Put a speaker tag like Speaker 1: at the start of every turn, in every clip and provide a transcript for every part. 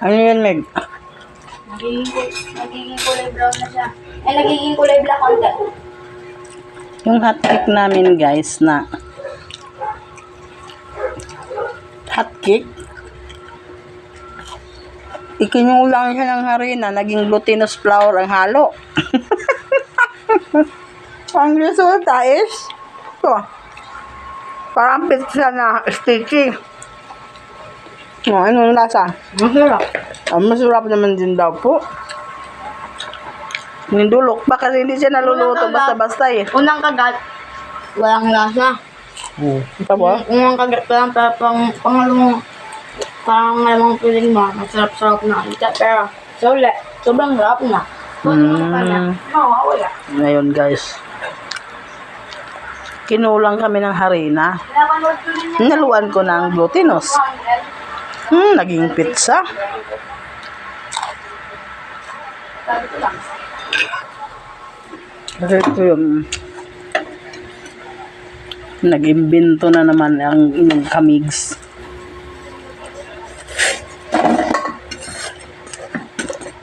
Speaker 1: Ano yan, Meg?
Speaker 2: Nagiging kulay brown na siya. Nagiging kulay black konti.
Speaker 1: Yung hotcake namin, guys, na hotcake. Ikinulang siya ng harina, naging glutinous flour ang halo. Ang resulta is, ito, parang pizza na sticky. Anong lasa?
Speaker 2: Masarap.
Speaker 1: Masarap naman din daw po. Nindulok pa kasi hindi siya naluluto basta-basta eh.
Speaker 2: Unang kagat, walang lasa.
Speaker 1: Ito po?
Speaker 2: Unang kagat pa lang, pero pangalawang, parang lamang piling mo, masarap-sarap na. Pero, sobrang sarap na. Mawawala.
Speaker 1: Ngayon guys, kinulang kami ng harina. Naluan ko ng glutinous. Naging pizza. Kasi ito yung nag-imbento na naman ang inyong kamigs.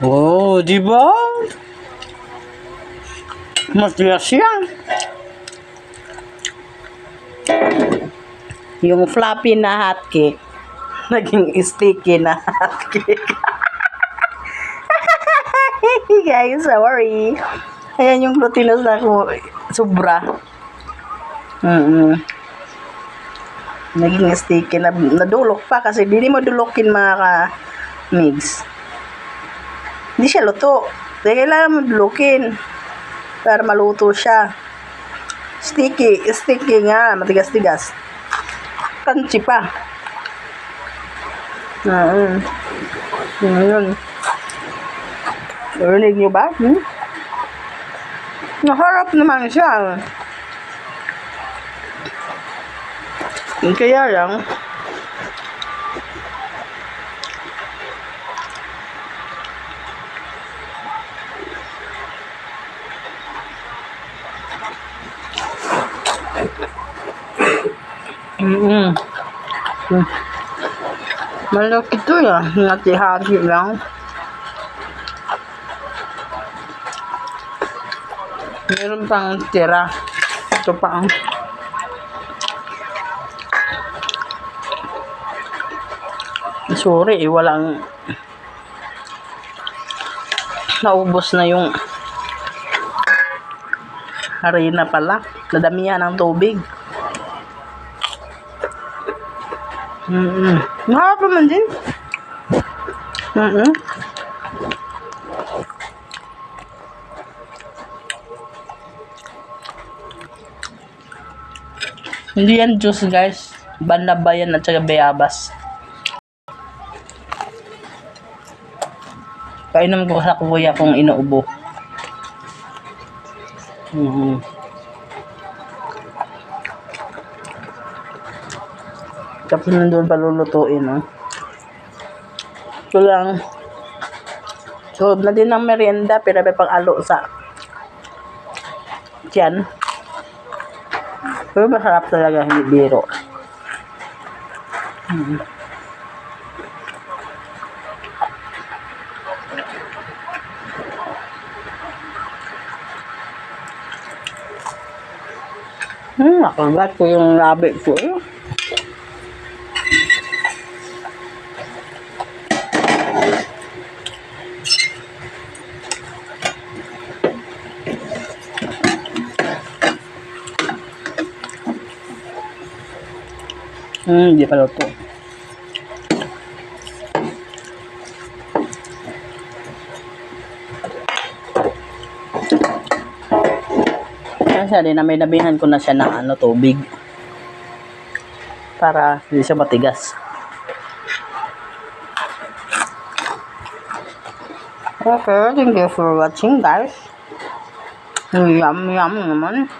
Speaker 1: Oh, di ba? Matigas yan. Yung fluffy na hotcake, naging sticky na hotcake. Guys, sorry. Ayan yung glutinous na ko. Sobra. Naging sticky na. Nadulok pa kasi hindi mo dulukin mga ka-migs. Hindi siya luto. Kaya kailangan mo dulukin para maluto siya. Sticky nga. Matigas-tigas. Crunchy pa. Yun. Narinig nyo ba? Naharap naman siya. Kaya lang, malaki ito yan. Natihati lang. Meron pang tira. Ito pa ang sorry, walang naubos na yung harina pala. Nadamihan ng tubig. Mahaba pa man din. Hindi yan juice guys. Banabayan at saka bayabas. Kainom ko sa kuya kung inuubo. Tapos nandun palulutuin, no? Ito lang. So, na din ng merienda, pero may pang-alo sa tiyan. Pero masarap talaga, hindi biro. Nakagat ko yung labi ko. Hindi pa luto. Kasi dinamay-damihan ko na siya ng tubig para hindi siya matigas. Okay, thank you for watching guys. Yum naman.